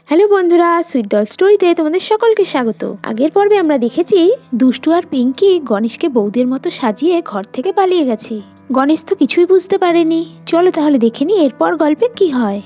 Hello বন্ধুরা, sweet doll স্টোরিতে তোমাদের সকলকে স্বাগত। আগের পর্বে আমরা দেখেছি দুষ্টু আর পিঙ্কি গণেশকে বৌদির মতো সাজিয়ে ঘর থেকে পালিয়ে গেছে। গণেশ তো কিছুই বুঝতে পারেনি। চলো তাহলে দেখে নি এরপর গল্পে কি হয়।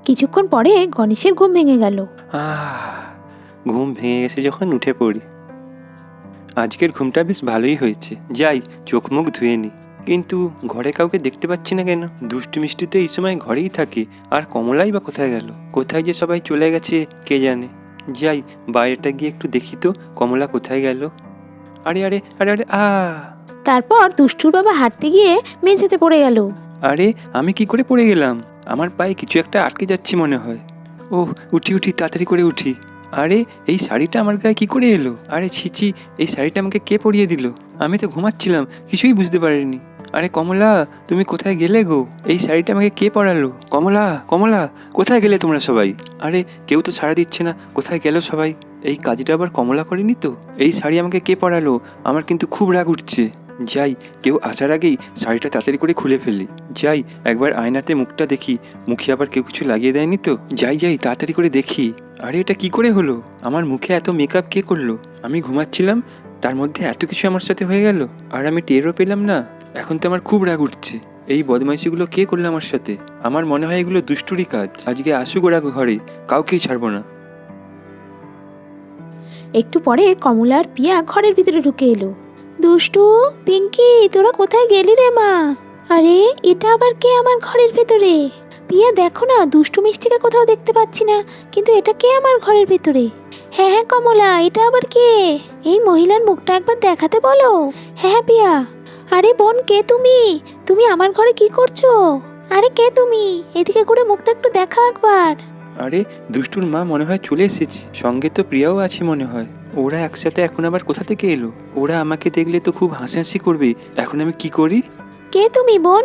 কিছুক্ষণ পরে গণেশের ঘুম ভেঙে গেল। ঘুম ভেঙে গেছে যখন উঠে পড়ি। আজকের ঘুমটা বেশ ভালোই হয়েছে। যাই চোখ মুখ ধুয়ে নি। কিন্তু ঘরে কাউকে দেখতে পাচ্ছি না কেন? দুষ্টু মিষ্টি তো এই সময় ঘরেই থাকে, আর কমলাই বা কোথায় গেল? কোথায় যে সবাই চলে গেছে কে জানে। যাই বাইরেটা গিয়ে একটু দেখি তো কমলা কোথায় গেল। আরে আরে আরে আরে তারপর দুষ্টুর বাবা হাঁটতে গিয়ে মেঝেতে পড়ে গেল। আরে আমি কি করে পড়ে গেলাম? আমার পায়ে কিছু একটা আটকে যাচ্ছে মনে হয়। ওহ, উঠি তাড়াতাড়ি করে উঠি। আরে এই শাড়িটা আমার গায়ে কি করে এলো? আরে ছিছি, এই শাড়িটা আমাকে কে পরিয়ে দিল? আমি তো ঘুমাচ্ছিলাম, কিছুই বুঝতে পারিনি। আরে কমলা, তুমি কোথায় গেলে গো? এই শাড়িটা আমাকে কে পরালো? কমলা কমলা, কোথায় গেলে তোমরা সবাই? আরে কেউ তো সাড়া দিচ্ছে না, কোথায় গেল সবাই? এই কাজটা আবার কমলা করেনি তো? এই শাড়ি আমাকে কে পরালো? আমার কিন্তু খুব রাগ উঠছে। যাই, কেউ আসার আগেই শাড়িটা তাড়াতাড়ি করে খুলে ফেলি। যাই একবার আয়নাতে মুখটা দেখি, মুখে আবার কেউ কিছু লাগিয়ে দেয়নি তো? যাই তাড়াতাড়ি করে দেখি। আরে এটা কি করে হলো? আমার মুখে এত মেকআপ কে করলো? আমি ঘুমাচ্ছিলাম, তার মধ্যে এত কিছু আমার সাথে হয়ে গেল, আর আমি টেরও পেলাম না। এখন তো আমার খুব রাগ উঠছে। এই বদমাইশিগুলো কে করলো আমার সাথে? আমার মনে হয় এগুলো দুষ্টুরি কাজ। আজকে আসুক ওরা ঘরে, কাউকেই ছাড়বো না। একটু পরে কমলা আর পিয়া ঘরের ভিতরে ঢুকে এলো। দুষ্টু, পিঙ্কি, তোরা কোথায় গেলি রে মা? আরে এটা আবার কে আমার ঘরের ভেতরে? পিয়া দেখো না, দুষ্টু মিষ্টিকে কোথাও দেখতে পাচ্ছি না, কিন্তু এটা কে আমার ঘরের ভেতরে? হ্যাঁ কমলা, এটা আবার কে? এই মহিলার মুখটা একবার দেখাতে বলো। হ্যাঁ পিয়া। আরে বোন, কে তুমি? তুমি আমার ঘরে কি করছো? আরে কে তুমি? এদিকে করে মুখটা একটু দেখা একবার। আরে দুষ্টুর মা মনে হয় চলে এসেছে, সঙ্গে তো প্রিয়াও আছে মনে হয়। ওরা একসাথে এখন আবার কোথা থেকে এলো? ওরা আমাকে দেখলে তো খুব হাসাহাসি করবে। এখন আমি কি করি? কে তুমি বোন?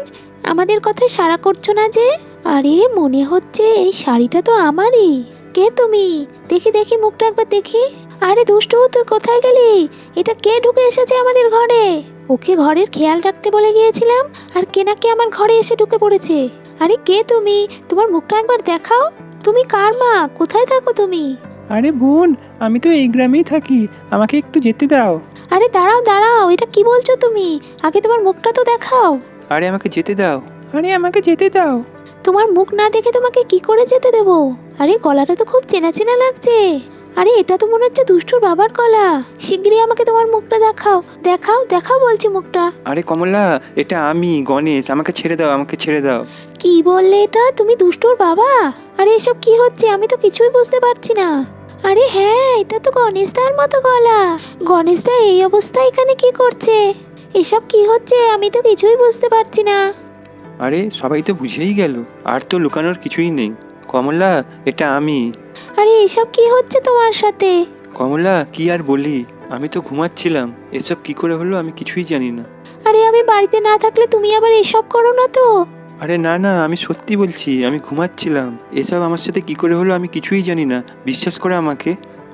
আমাদের কথায় সাড়া করছো না যে? আরে মনে হচ্ছে এই শাড়িটা তো আমারই। কে তুমি? দেখি দেখি মুখটা একবার দেখি। আরে দুষ্টু, তুই কোথায় গেলি? এটা কে ঢুকে এসেছে আমাদের ঘরে? ওকে ঘরের খেয়াল রাখতে বলে গিয়েছিলাম, আর কে না কে আমার ঘরে এসে ঢুকে পড়েছে। আরে কে তুমি? তোমার মুখটা একবার দেখাও। তুমি কার মা? কোথায় থাকো তুমি? আরে বোন, আমি তো এই গ্রামেই থাকি, আমাকে একটু যেতে দাও। আরে দাঁড়াও দাঁড়াও, এটা কি বলছো তুমি? আগে তোমার মুখটা তো দেখাও। আরে আমাকে যেতে দাও। আরে আমাকে যেতে দাও। তোমার মুখ না দেখে তোমাকে কি করে যেতে দেব? আরে গলাটা তো খুব চেনা চেনা লাগছে। আরে এটা তো মনে হচ্ছে দুষ্টুর বাবার গলা। শিগগিরই আমাকে তোমার মুখটা দেখাও, দেখাও দেখাও বলছি মুখটা। আরে কমলা, এটা আমি গণেশ, আমাকে ছেড়ে দাও, আমাকে ছেড়ে দাও। কি বললে এটা? তুমি দুষ্টুর বাবা? আরে এসব কি হচ্ছে? আমি তো কিছুই বুঝতে পারছি না। আরে হ্যাঁ, এটা তো গণেশদার মতো গলা। গণেশদা এই অবস্থায় এখানে কি করছে? এসব কি হচ্ছে? আমি তো কিছুই বুঝতে পারছি না। আরে সবাই তো বুঝেই গেল, আর তো লুকানোর কিছুই নেই। কমলা, এটা আমি। আরে এসব কি হচ্ছে তোমার সাথে? কমলা, কি আর বলি, আমি তো ঘুমাচ্ছিলাম। এসব কি করে হলো আমি কিছুই জানি না। আরে আমি বাড়িতে না থাকলে তুমি আবার এসব করো না তো? আরে না, আমি সত্যি বলছি, আমি ঘুমাচ্ছিলাম। এসব আমার সাথে কি করে হলো আমি কিছুই জানি না। বিশ্বাস করে আমাকে।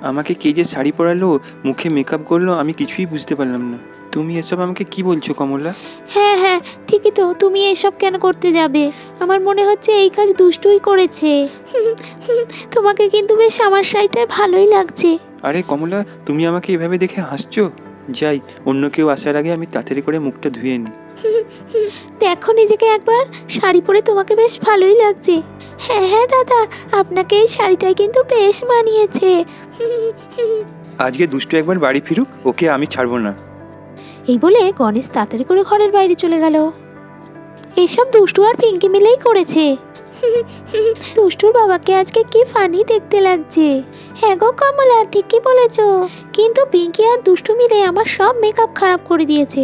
আমাকে কে যে শাড়ি পরালো, মুখে মেকআপ করলো, আমি কিছুই বুঝতে পারলাম না। তুমি এসব আমাকে কি বলছো কমলা? হ্যাঁ হ্যাঁ, ঠিকই তো। তুমি এসব কেন করতে যাবে? আমার মনে হচ্ছে এই কাজ দুষ্টুই করেছে। তোমাকে কিন্তু বেশ আমার শাড়িটায় ভালোই লাগছে। আরে কমলা, তুমি আমাকে এভাবে দেখে হাসছো? যাই, অন্য কেউ আসার আগে আমি তাড়াতাড়ি করে মুখটা ধুয়ে নিই। দেখো নিজেকে একবার, শাড়ি পরে তোমাকে বেশ ভালোই লাগছে। হ্যাঁ হ্যাঁ দাদা, আপনাকে এই শাড়িটাই কিন্তু বেশ মানিয়েছে। আজকে দুষ্টু একবার বাড়ি ফিরুক, ওকে আমি ছাড়বো না। এই বলে গণেশ তাড়াতাড়ি করে ঘরের বাইরে চলে গেল। এসব দুষ্টু আর পিঙ্কি মিলেই করেছে। দুষ্টুর বাবাকে আজকে কি ফানি দেখতে লাগছে। হ্যাঁ গো কমলা, ঠিকই বলেছ। কিন্তু পিঙ্কি আর দুষ্টু মিলে আমার সব মেকআপ খারাপ করে দিয়েছে।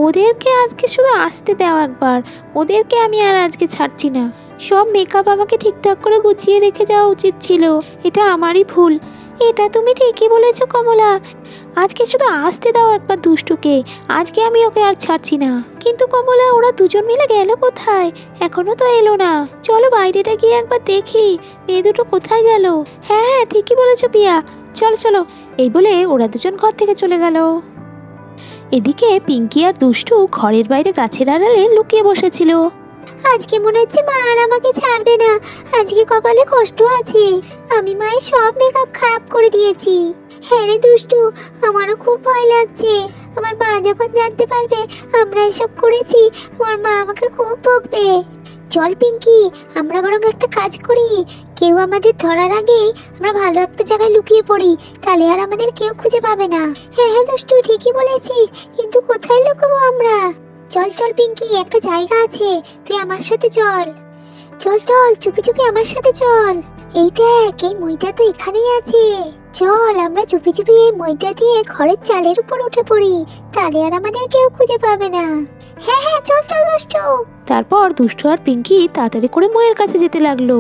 ওদেরকে আজকে শুধু আসতে দাও একবার। ওদেরকে আমি আর আজকে ছাড়ছি না। সব মেকআপ আমাকে ঠিকঠাক করে গুছিয়ে রেখে যাওয়া উচিত ছিল। এটা আমারই ভুল। এটা তুমি ঠিকই বলেছ কমলা। আজকে শুধু আসতে দাও একবার দুষ্টুকে। আজকে আমি ওকে আর ছাড়ছি না। কিন্তু কমলা, ওরা দুজন মিলে গেল কোথায়? এখনো তো এলো না। চলো বাইরেটা গিয়ে একবার দেখি মেয়ে দুটো কোথায় গেল। হ্যাঁ হ্যাঁ, ঠিকই বলেছো পিয়া। চলো চলো। এই বলে ওরা দুজন ঘর থেকে চলে গেল। এদিকে পিঙ্কি আর দুষ্টু ঘরের বাইরে গাছের আড়ালে লুকিয়ে বসেছিল। আজকে মনে হচ্ছে মা আর আমাকে ছাড়বে না। আজকে কপালে কষ্ট আছে, আমি মায়ের সব মেকআপ খারাপ করে দিয়েছি। হ্যাঁ রে দুষ্টু, আমারও খুব ভয় লাগছে। আমার মা যখন জানতে পারবে আমরা এসব করেছি, আমার মা আমাকে খুব বকবে। চল পিঙ্কি, আমরা বরং একটা কাজ করি, কেউ আমাদের ধরার আগে আমরা ভালো একটা জায়গায় লুকিয়ে পড়ি, তাহলে আর আমাদের কেউ খুঁজে পাবে না। হ্যাঁ হ্যাঁ দুষ্টু, ঠিকই বলেছিস, কিন্তু কোথায় লুকাবো আমরা? চল চল পিঙ্কি, একটা জায়গা আছে, তুই আমার সাথে চল। চল চল, চুপি চুপি আমার সাথে চল। এই দেখ, এই মইটা তো এখানেই আছে। চল আমরা চুপি চুপি এই মইটা দিয়ে ঘরের চালের উপর উঠে পড়ি, তাহলে আর আমাদের কেউ খুঁজে পাবে না। হ্যাঁ হ্যাঁ, চল চল দুষ্টু। তারপর দুষ্টু আর পিঙ্কি তাড়াতাড়ি করে মইয়ের কাছে যেতে লাগলো।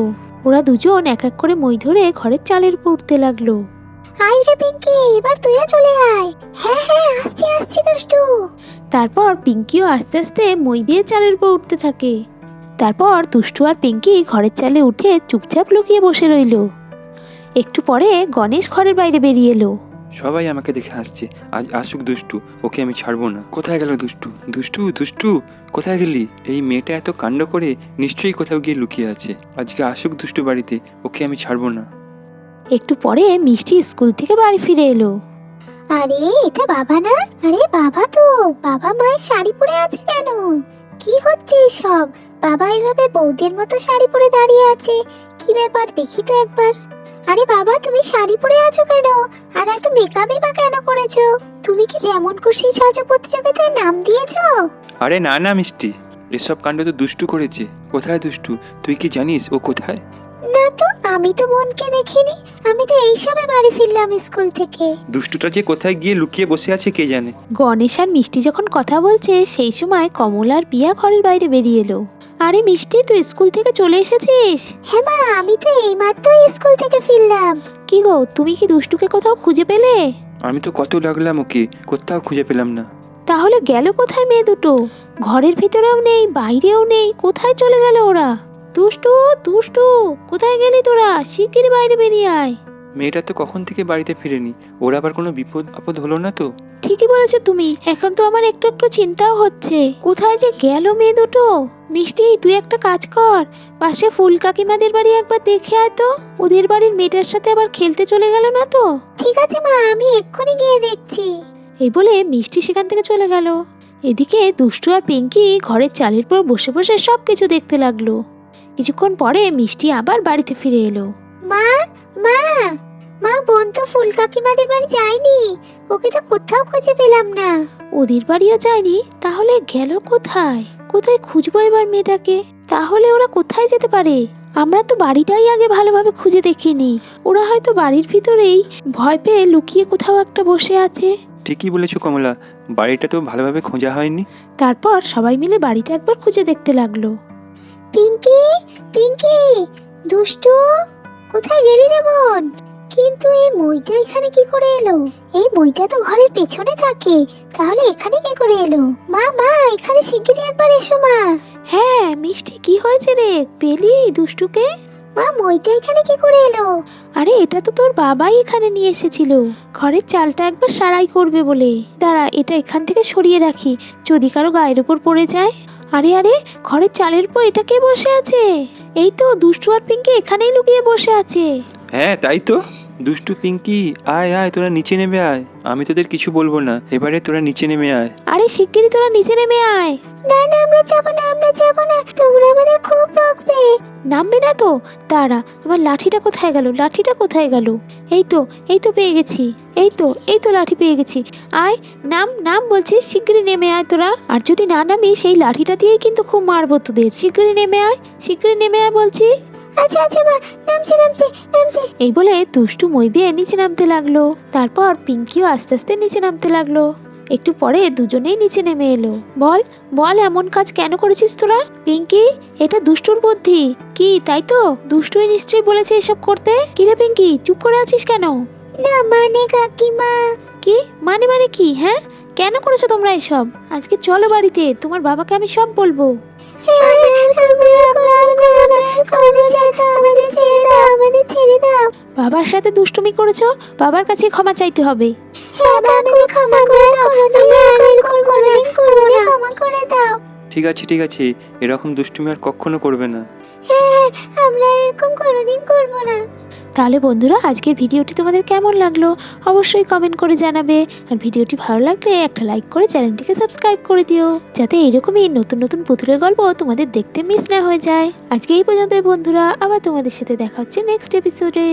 ওরা দুজন এক এক করে মই ধরে ঘরের চালের উপর উঠতে লাগলো। আয় রে পিঙ্কি, এবার তুইও চলে আয়। হ্যাঁ হ্যাঁ, আসছি আসছি দুষ্টু। তারপর পিঙ্কিও আস্তে আস্তে মই দিয়ে চালের উপর উঠতে থাকে। তারপর দুষ্টু আর পিঙ্কি ঘরের চালে উঠে চুপচাপ লুকিয়ে বসে রইল। একটু পরে গণেশ ঘরের বাইরে বেরিয়ে এলো। সবাই আমাকে দেখে হাসছে, আজ আসুক দুষ্টু, ওকে আমি ছাড়বো না। কোথায় গেল দুষ্টু? দুষ্টু দুষ্টু কোথায় গেলি? এই মেয়েটা এত কাণ্ড করে নিশ্চয়ই কোথাও গিয়ে লুকিয়ে আছে। আজকে আসুক দুষ্টু বাড়িতে, ওকে আমি ছাড়বো না। একটু পরে মিষ্টি স্কুল থেকে বাড়ি ফিরে এলো। আরে এটা বাবা না? আরে বাবা তো, বাবা মায়ের শাড়ি পরে আছে কেন? কি হচ্ছে এসব? বাবা এভাবে বৌদের মতো শাড়ি পরে দাঁড়িয়ে আছে, কি ব্যাপার দেখি তো একবার। আরে বাবা, তুমি শাড়ি পরে আছো কেন? আর এত মেকআপই বা কেন করেছো? তুমি কি যেমন খুশি সাজো প্রতিযোগিতায় নাম দিয়েছো? আরে না না মিষ্টি, এসব কাণ্ড তো দুষ্টু করেছে। কোথায় দুষ্টু? তুই কি জানিস ও কোথায়? না তো, আমি তো বোনকে দেখিনি। আমি তো এই সবে বাড়ি ফিরলাম স্কুল থেকে। দুষ্টুটা যে কোথায় গিয়ে লুকিয়ে বসে আছে কে জানে। গণেশ আর মিষ্টি যখন কথা বলছে সেই সময় কমল আর পিয়া ঘরের বাইরে বেরিয়ে এলো। আরে মিষ্টি, তুই স্কুল থেকে চলে এসেছিস? হ্যাঁ মা, আমি তো এইমাত্র স্কুল থেকে ফিরলাম। কি গো, তুমি কি দুষ্টুকে কোথাও খুঁজে পেলে? আমি তো কত লাগলাম ওকে, কোথাও খুঁজে পেলাম না। তাহলে গেল কোথায় মেয়ে দুটো? ঘরের ভিতরেও নেই, বাইরেও নেই, কোথায় চলে গেল ওরা? দুষ্টু দুষ্টু, কোথায় গেলি তোরা? শিগগিরই বাইরে বেরিয়ে আয়। মেয়েটা তো কখন থেকে বাড়িতে ফিরেনি, ওর আবার কোনো বিপদ আপদ হলো না তো? ঠিকই বলেছো তুমি, এখন তো আমার একটু একটু চিন্তাও হচ্ছে কোথায় যে গেল মেয়ে দুটো। মিষ্টি, তুই একটা কাজ কর, পাশে ফুল কাকিমাদের বাড়ি একবার দেখে আয় তো, ওদের বাড়ির মেয়েটার সাথে আবার খেলতে চলে গেল না তো। ঠিক আছে মা, আমি এক্ষুনি গিয়ে দেখছি। এই বলে মিষ্টি সেখান থেকে চলে গেল। এদিকে দুষ্টু আর পিঙ্কি ঘরের চালের পর বসে বসে সবকিছু দেখতে লাগলো। কিছুক্ষণ পরে মিষ্টি আবার বাড়িতে ফিরে এলো। মা মা মা, বোন তো ফুল কাকিমাদের বাড়ি যায়নি, ওকে তো কোথাও খুঁজে পেলাম না। ওদের বাড়িও যায়নি? তাহলে গেল কোথায়? কোথায় খুঁজবো এবার মেয়েটাকে? তাহলে ওরা কোথায় যেতে পারে? আমরা তো বাড়িটাই আগে ভালোভাবে খুঁজে দেখিনি। ওরা হয়তো বাড়ির ভিতরেই ভয় পেয়ে লুকিয়ে কোথাও একটা বসে আছে। ঠিকই বলেছো কমলা, বাড়িটা তো ভালোভাবে খোঁজা হয়নি। তারপর সবাই মিলে বাড়িটা একবার খুঁজে দেখতে লাগলো। পিঙ্কি পিঙ্কি, দুষ্টু কোথায় গেলি রে বোন? কিন্তু এই মইটা এখানে কি করে এলো? এই মইটা তো ঘরের পেছনে থাকে, তাহলে এখানে কি করে এলো? মা মা, এখানে শিগগিরই একবার এসো মা। হ্যাঁ মিষ্টি, কি হয়েছে রে? পেলি দুষ্টুকে? মা, মইটা এখানে কি করে এলো? আরে এটা তো তোর বাবাই এখানে নিয়ে এসেছিল ঘরের চালটা একবার সারাই করবে বলে। দাঁড়া, এটা এখান থেকে সরিয়ে রাখি, যদি কারো গায়ের উপর পড়ে যায়। আরে আরে, ঘরের চালের উপর এটা কে বসে আছে? এই তো দুষ্টু আর পিঙ্কি এখানেই লুকিয়ে বসে আছে। হ্যাঁ তাই তো। দুষ্টু পিঙ্কি, আয় আয়, তোরা নিচে নেমে আয়। আমি তোদের কিছু বলবো না, এবারে তোরা নিচে নেমে আয়। আরে শিগগিরই তোরা নিচে নেমে আয়। না না, আমরা যাবো না, আমরা যাবো না, তোমরা আমাদের খুব বকবে। নামবে না তো? দাঁড়া, আমার লাঠিটা কোথায় গেল? লাঠিটা কোথায় গেল? এই তো, এই তো পেয়ে গেছি। এই তো লাঠি পেয়ে গেছি। আয়, নাম নাম বলছি, শিগগিরই নেমে আয় তোরা। আর যদি না নামি সেই লাঠিটা দিয়েই কিন্তু খুব মারবো তোদের। শিগগিরই নেমে আয়, শিগগিরই নেমে আয় বলছি। আচ্ছা আচ্ছা মা, নামছি নামছি নামছি। এই বলে দুষ্টু মই বেয়ে নিচে নামতে লাগলো। তারপর পিঙ্কিও আস্তে আস্তে নিচে নামতে লাগলো। একটু পরে দুজনেই নিচে নেমে এলো। বল বল, এমন কাজ কেন করেছিস তোরা? পিঙ্কি, এটা দুষ্টুর বুদ্ধি। কি তাই তো? দুষ্টুই নিশ্চয়ই বলেছে এসব করতে। কিরে পিঙ্কি, চুপ করে আছিস কেন? না মানে কাকিমা। কি মানে? মানে কি? হ্যাঁ, কেন করেছো তোমরা এসব? আজকে চলো বাড়িতে, তোমার বাবাকে আমি সব বলবো। আমাদের ছেড়ে দাও। বাবার সাথে দুষ্টুমি করেছো, বাবার কাছে ক্ষমা চাইতে হবে। ক্ষমা করে দাও। ঠিক আছে, এরকম দুষ্টুমি আর কখনো করবে না। হ্যাঁ, আমরা এরকম কোনোদিন করবো না। তাহলে বন্ধুরা, আজকের ভিডিওটি তোমাদের কেমন লাগলো অবশ্যই কমেন্ট করে জানাবে। আর ভিডিওটি ভালো লাগলে একটা লাইক করে চ্যানেলটিকে সাবস্ক্রাইব করে দিও, যাতে এইরকমই নতুন নতুন পুতুলের গল্প তোমাদের দেখতে মিস না হয়ে যায়। আজকে এই পর্যন্তই বন্ধুরা, আবার তোমাদের সাথে দেখা হচ্ছে নেক্সট এপিসোডে।